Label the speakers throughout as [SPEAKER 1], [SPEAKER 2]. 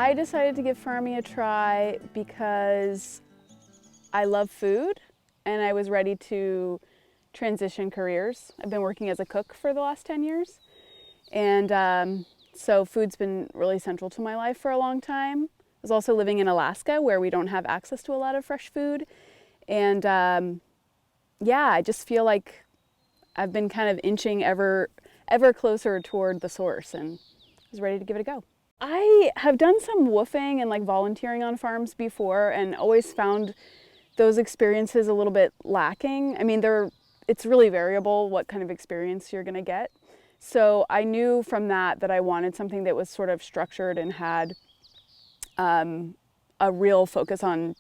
[SPEAKER 1] I decided to give farming a try because I love food and I was ready to transition careers. I've been working as a cook for the last 10 years. And so food's been really central to my life for a long time. I was also living in Alaska where we don't have access to a lot of fresh food. And yeah, I just feel like I've been kind of inching ever closer toward the source and was ready to give it a go. I have done some woofing and like volunteering on farms before and always found those experiences a little bit lacking. I mean, it's really variable what kind of experience you're gonna get. So I knew from that I wanted something that was sort of structured and had a real focus on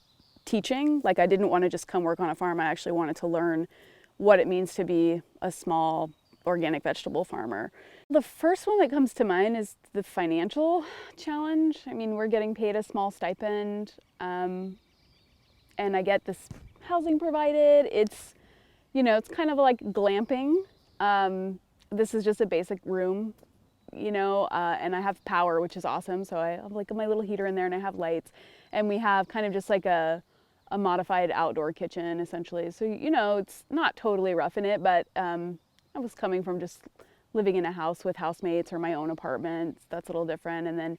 [SPEAKER 1] teaching. Like I didn't want to just come work on a farm. I actually wanted to learn what it means to be a small organic vegetable farmer. The first one that comes to mind is the financial challenge. I mean, we're getting paid a small stipend and I get this housing provided. It's, it's kind of like glamping. This is just a basic room, and I have power, which is awesome. So I have like my little heater in there and I have lights, and we have kind of just like a modified outdoor kitchen essentially. So, it's not totally rough in it, but I was coming from just living in a house with housemates or my own apartment. That's a little different. And then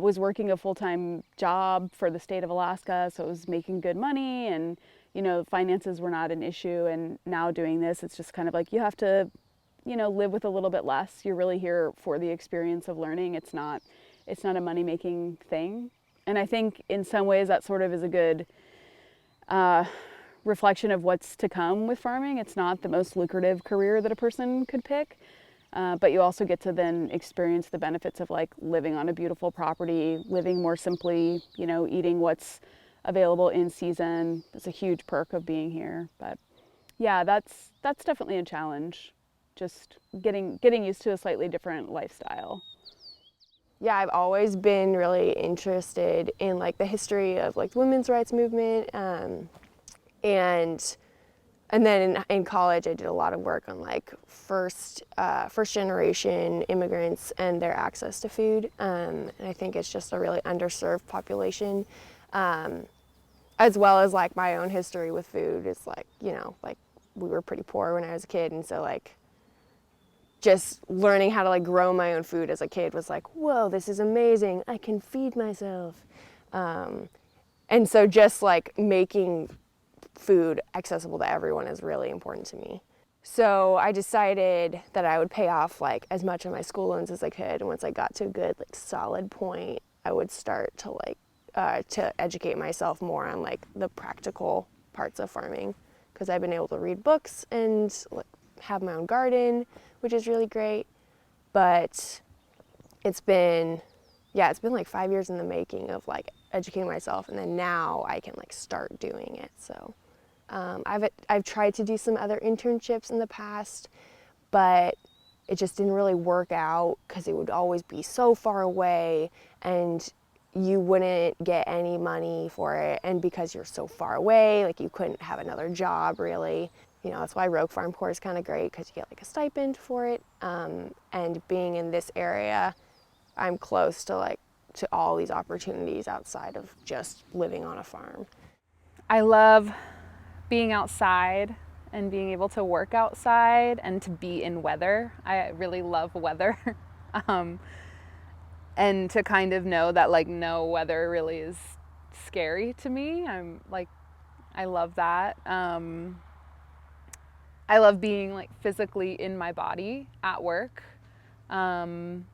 [SPEAKER 1] was working a full-time job for the state of Alaska. So it was making good money and, finances were not an issue. And now doing this, it's just kind of like you have to, live with a little bit less. You're really here for the experience of learning. It's not a money-making thing. And I think in some ways that sort of is a good reflection of what's to come with farming. It's not the most lucrative career that a person could pick, but you also get to then experience the benefits of like living on a beautiful property, living more simply, eating what's available in season. It's a huge perk of being here. But yeah, that's definitely a challenge. Just getting used to a slightly different lifestyle.
[SPEAKER 2] Yeah, I've always been really interested in like the history of like the women's rights movement, and then in college I did a lot of work on like first generation immigrants and their access to food, and I think it's just a really underserved population, as well as like my own history with food. It's like, like we were pretty poor when I was a kid, and so like just learning how to like grow my own food as a kid was like, whoa, this is amazing. I can feed myself. And so just like making food accessible to everyone is really important to me. So I decided that I would pay off like as much of my school loans as I could. And once I got to a good like solid point, I would start to like to educate myself more on like the practical parts of farming, because I've been able to read books and have my own garden, which is really great. But it's been like 5 years in the making of like educating myself, and then now I can like start doing it. So I've tried to do some other internships in the past, but it just didn't really work out because it would always be so far away and you wouldn't get any money for it. And because you're so far away, like you couldn't have another job really. That's why Rogue Farm Corps is kind of great, because you get like a stipend for it. And being in this area, I'm close to all these opportunities outside of just living on a farm.
[SPEAKER 1] I love being outside and being able to work outside and to be in weather. I really love weather. And to kind of know that like no weather really is scary to me. I love that. I love being like physically in my body at work. And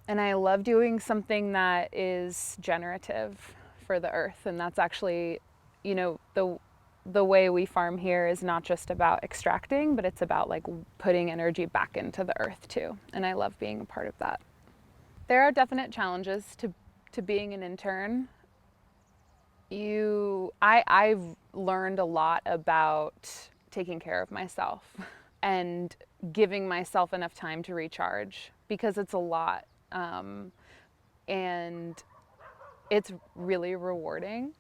[SPEAKER 1] I love doing something that is generative for the earth. And that's actually, the way we farm here is not just about extracting, but it's about like putting energy back into the earth too. And I love being a part of that. There are definite challenges to being an intern. I've learned a lot about taking care of myself and giving myself enough time to recharge, because it's a lot, and it's really rewarding,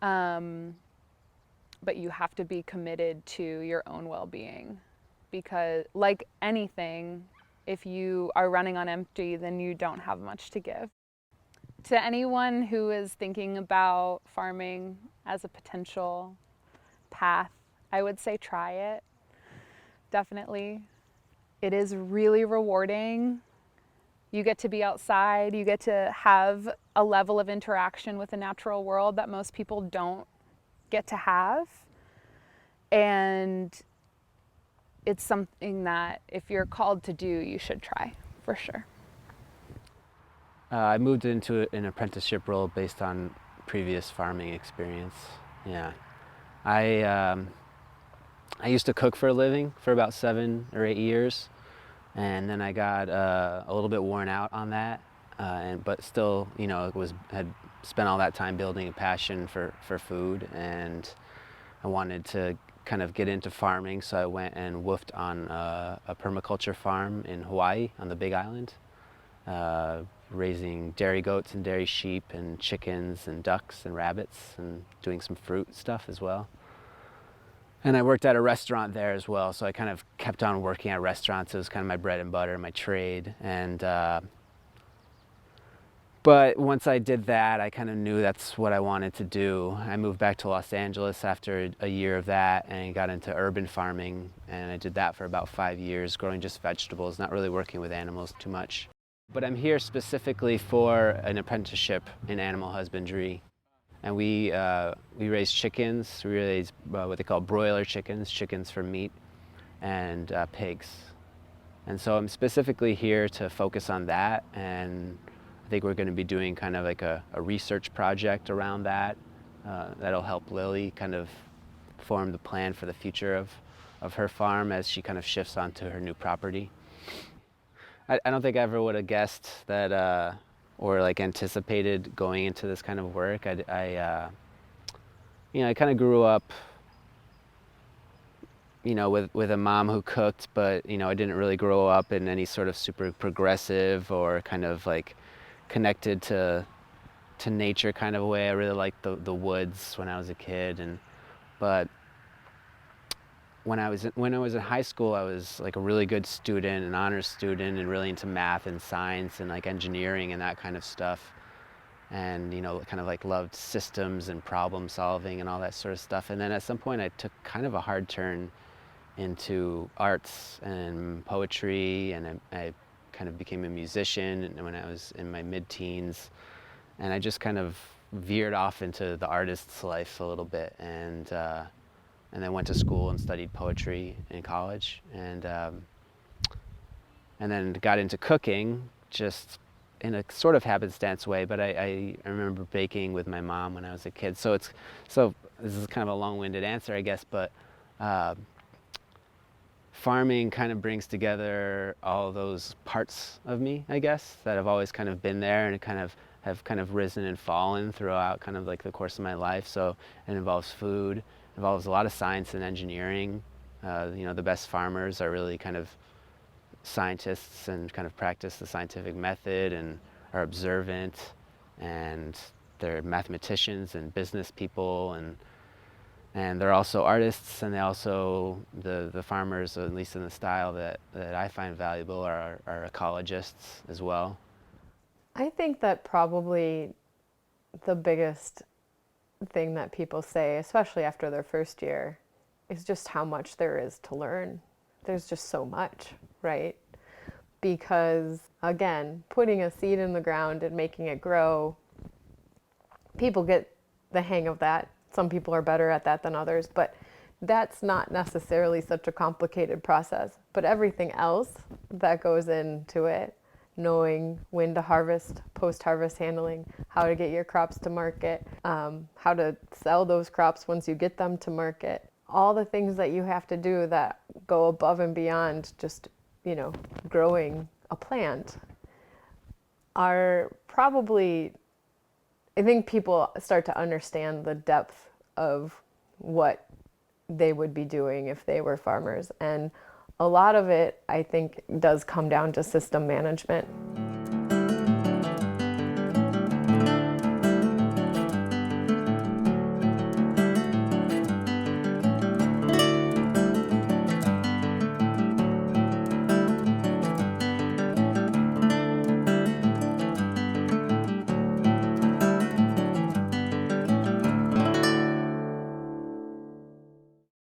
[SPEAKER 1] but you have to be committed to your own well-being, because like anything, if you are running on empty, then you don't have much to give. To anyone who is thinking about farming as a potential path, I would say try it. Definitely. It is really rewarding. You get to be outside, you get to have a level of interaction with the natural world that most people don't get to have. And it's something that if you're called to do, you should try, for sure.
[SPEAKER 3] I moved into an apprenticeship role based on previous farming experience. Yeah. I used to cook for a living for about 7 or 8 years, and then I got a little bit worn out on that, but still, had spent all that time building a passion for food, and I wanted to kind of get into farming, so I went and woofed on a permaculture farm in Hawaii on the Big Island, raising dairy goats and dairy sheep and chickens and ducks and rabbits and doing some fruit stuff as well. And I worked at a restaurant there as well, so I kind of kept on working at restaurants. It was kind of my bread and butter, my trade. And but once I did that, I kind of knew that's what I wanted to do. I moved back to Los Angeles after a year of that and got into urban farming. And I did that for about 5 years, growing just vegetables, not really working with animals too much. But I'm here specifically for an apprenticeship in animal husbandry. And we raise chickens. We raise what they call broiler chickens, chickens for meat, and pigs. And so I'm specifically here to focus on that. And I think we're going to be doing kind of like a research project around that. That'll help Lily kind of form the plan for the future of her farm as she kind of shifts onto her new property. I don't think I ever would have guessed that or like anticipated going into this kind of work. I kind of grew up, with a mom who cooked, but I didn't really grow up in any sort of super progressive or kind of like connected to nature kind of way. I really liked the woods when I was a kid, but when I was in high school, I was like a really good student, an honors student, and really into math and science and like engineering and that kind of stuff. And kind of like loved systems and problem solving and all that sort of stuff. And then at some point I took kind of a hard turn into arts and poetry, and I kind of became a musician when I was in my mid-teens. And I just kind of veered off into the artist's life a little bit, and then went to school and studied poetry in college, and then got into cooking just in a sort of happenstance way. But I remember baking with my mom when I was a kid. So this is kind of a long-winded answer, I guess, but farming kind of brings together all those parts of me, I guess, that have always kind of been there and have kind of risen and fallen throughout kind of like the course of my life. So it involves food, involves a lot of science and engineering. The best farmers are really kind of scientists and kind of practice the scientific method and are observant, and they're mathematicians and business people, and they're also artists, and they also, the farmers, at least in the style that I find valuable, are ecologists as well.
[SPEAKER 2] I think that probably the biggest thing that people say, especially after their first year, is just how much there is to learn. There's just so much, right? Because again, putting a seed in the ground and making it grow, people get the hang of that. Some people are better at that than others, but that's not necessarily such a complicated process. But everything else that goes into it, knowing when to harvest, post-harvest handling, how to get your crops to market, how to sell those crops once you get them to market, all the things that you have to do that go above and beyond just, growing a plant are probably, I think people start to understand the depth of what they would be doing if they were farmers. And a lot of it, I think, does come down to system management.